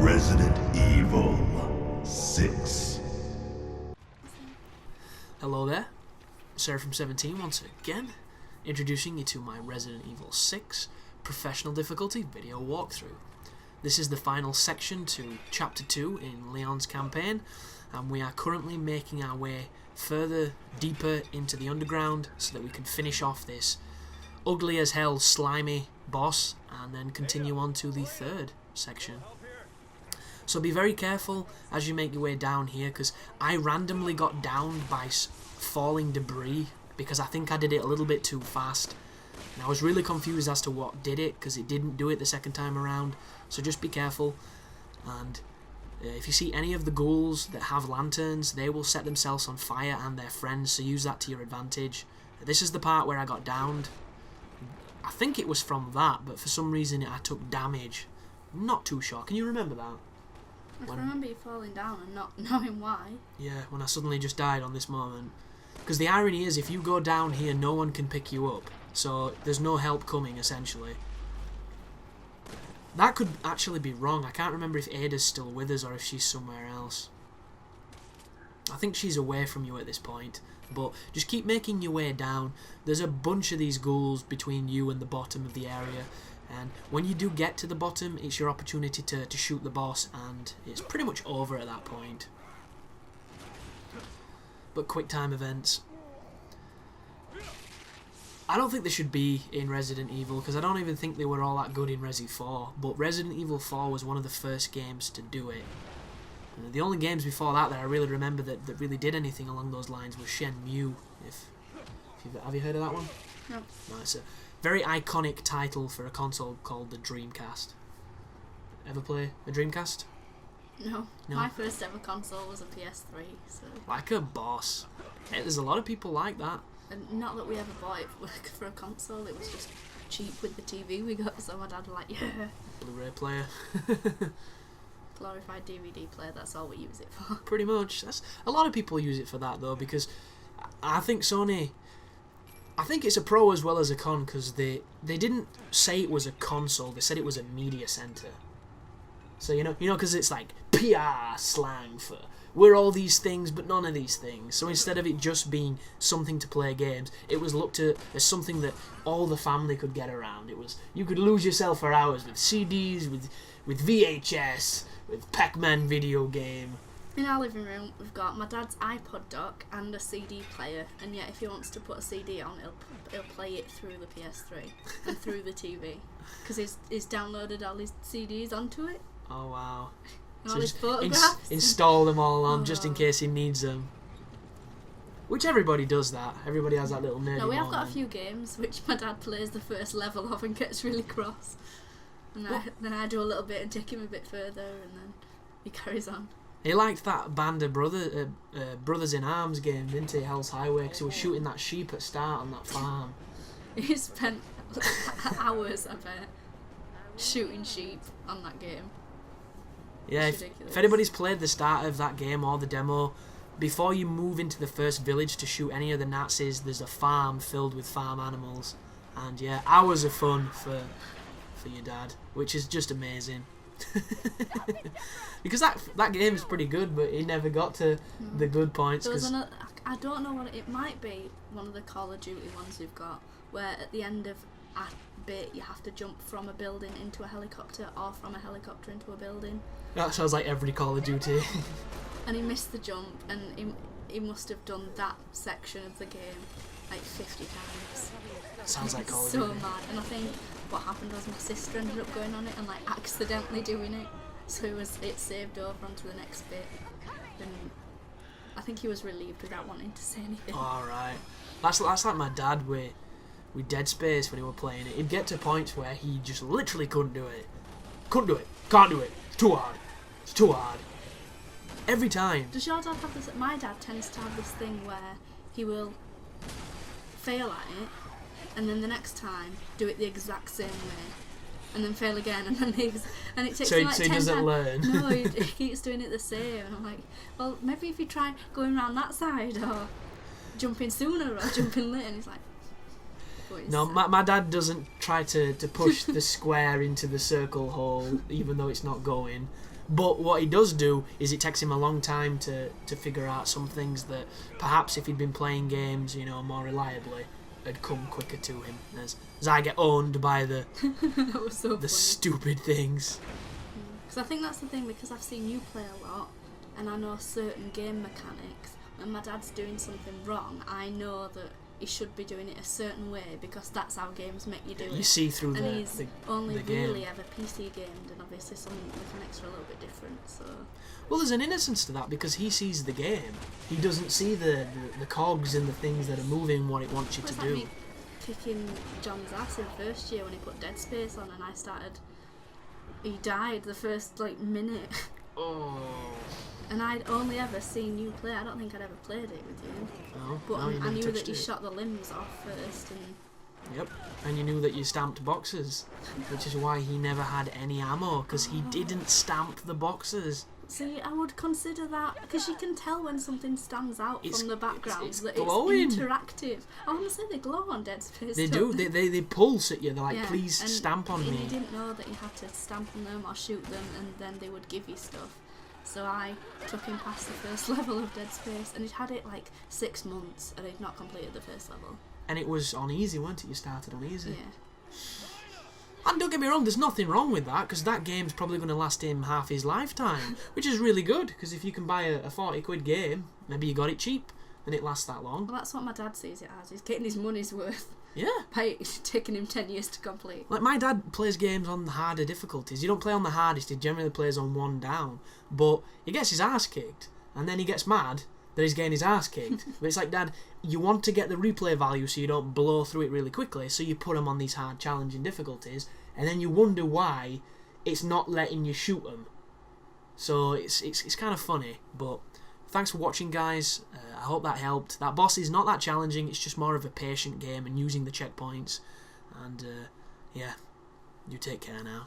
Resident Evil 6. Hello there, Seraphim17 once again, introducing you to my Resident Evil 6 professional difficulty video walkthrough. This is the final section to Chapter 2 in Leon's campaign, and we are currently making our way further, deeper into the underground so that we can finish off this ugly as hell, slimy boss, and then continue on to the third section. So be very careful as you make your way down here, because I randomly got downed by falling debris because I think I did it a little bit too fast. And I was really confused as to what did it, because it didn't do it the second time around. So just be careful. And if you see any of the ghouls that have lanterns, they will set themselves on fire and their friends, so use that to your advantage. This is the part where I got downed. I think it was from that, but for some reason I took damage. I'm not too sure. Can you remember that? I can remember you falling down and not knowing why. Yeah, when I suddenly just died on this moment. Because the irony is, if you go down here, no one can pick you up. So there's no help coming, essentially. That could actually be wrong. I can't remember if Ada's still with us or if she's somewhere else. I think she's away from you at this point. But just keep making your way down. There's a bunch of these ghouls between you and the bottom of the area. And when you do get to the bottom, it's your opportunity to shoot the boss, and it's pretty much over at that point. But quick time events. I don't think they should be in Resident Evil, because I don't even think they were all that good in Resi 4. But Resident Evil 4 was one of the first games to do it. The only games before that I really remember that really did anything along those lines was Shenmue. Have you heard of that one? No. No, it's a very iconic title for a console called the Dreamcast. Ever play a Dreamcast? No. No? My first ever console was a PS3, so... Like a boss. Hey, there's a lot of people like that. And not that we ever bought it for a console, it was just cheap with the TV we got, so my dad was like, yeah. Blu-ray player. Glorified DVD player, that's all we use it for. Pretty much. A lot of people use it for that, though, because I think Sony... I think it's a pro as well as a con, because they didn't say it was a console, they said it was a media center. So, you know, because it's like PR slang for we're all these things but none of these things. So instead of it just being something to play games, it was looked at as something that all the family could get around. It was, you could lose yourself for hours with CDs, with VHS, with Pac-Man video game. In our living room, we've got my dad's iPod dock and a CD player, and yet if he wants to put a CD on, he'll play it through the PS3 and through the TV, because he's downloaded all his CDs onto it. Oh wow! And So all his just photographs. install them all on just in Oh. case he needs them. Which everybody does that. Everybody has that little nerdy No, we have got a moment. few games which my dad plays the first level of and gets really cross, and then I do a little bit and take him a bit further, and then he carries on. He liked that band of Brothers in Arms game, didn't he? Hell's Highway, because he was shooting that sheep at start on that farm. He spent hours, I bet, shooting sheep on that game. Yeah, It's if ridiculous. anybody's played the start of that game or the demo, before you move into the first village to shoot any of the Nazis, there's a farm filled with farm animals. And yeah, hours of fun for your dad, which is just amazing. Because that game is pretty good, but he never got to the good points. There was 'cause another, I don't know what it might be, one of the Call of Duty ones we've got, where at the end of a bit you have to jump from a building into a helicopter or from a helicopter into a building. that sounds like every Call of Duty. And he missed the jump, and he must have done that section of the game like 50 times. Sounds like Call of So Duty. mad. And I think what happened was my sister ended up going on it and like accidentally doing it, so it saved over onto the next bit. And I think he was relieved without wanting to say anything. Alright. That's like my dad with Dead Space when he were playing it. He'd get to points where he just literally couldn't do it. Couldn't do it. Can't do it. It's too hard. It's too hard. Every time. Does your dad have this? My dad tends to have this thing where he will fail at it, and then the next time do it the exact same way, and then fail again, and then and it takes So him he- like so he 10 doesn't times. learn. No, he keeps doing it the same, and I'm like, well, maybe if you try going around that side, or jumping sooner, or jumping later, and he's like, what is No, that? my dad doesn't try to push the square into the circle hole, even though it's not going. But what he does do is it takes him a long time to figure out some things that perhaps if he'd been playing games, more reliably, had come quicker to him. As I get owned by the That was so funny. stupid things. Because I think that's the thing, because I've seen you play a lot, and I know certain game mechanics. When my dad's doing something wrong, I know that he should be doing it a certain way, because that's how games make you do it. You see through and he's the only game. really ever PC gamed, and obviously some mechanics are a little bit different, so... Well, there's an innocence to that because he sees the game. He doesn't see the cogs and the things that are moving what it wants you Well, to it's like do. me kicking John's ass in first year when he put Dead Space on, and I started... He died the first, minute. Oh. And I'd only ever seen you play. I don't think I'd ever played it with you. No, But no, you I never knew touched that you it. shot the limbs off first, and Yep, and you knew that you stamped boxes, which is why he never had any ammo, because he didn't stamp the boxes. see, I would consider that, because you can tell when something stands out It's- from the background, it's that glowing. it's interactive. I want to say they glow on Dead Space. They don't do, they pulse at you, they're like, Yeah, please and stamp on You me. didn't know that you had to stamp on them or shoot them, and then they would give you stuff. So I took him past the first level of Dead Space, and he'd had it 6 months, and he'd not completed the first level. And it was on easy, wasn't it? You started on easy. Yeah. And don't get me wrong, there's nothing wrong with that, because that game's probably going to last him half his lifetime, which is really good, because if you can buy a 40 quid game, maybe you got it cheap, and it lasts that long. Well, that's what my dad sees it as. He's getting his money's worth Yeah. by it taking him 10 years to complete. Like, my dad plays games on the harder difficulties. He don't play on the hardest, he generally plays on one down. But he gets his ass kicked, and then he gets mad that he's getting his ass kicked. But it's like, Dad, you want to get the replay value so you don't blow through it really quickly, so you put him on these hard, challenging difficulties, and then you wonder why it's not letting you shoot them. So it's kind of funny, but thanks for watching, guys. I hope that helped. That boss is not that challenging, it's just more of a patient game and using the checkpoints. And, yeah, you take care now.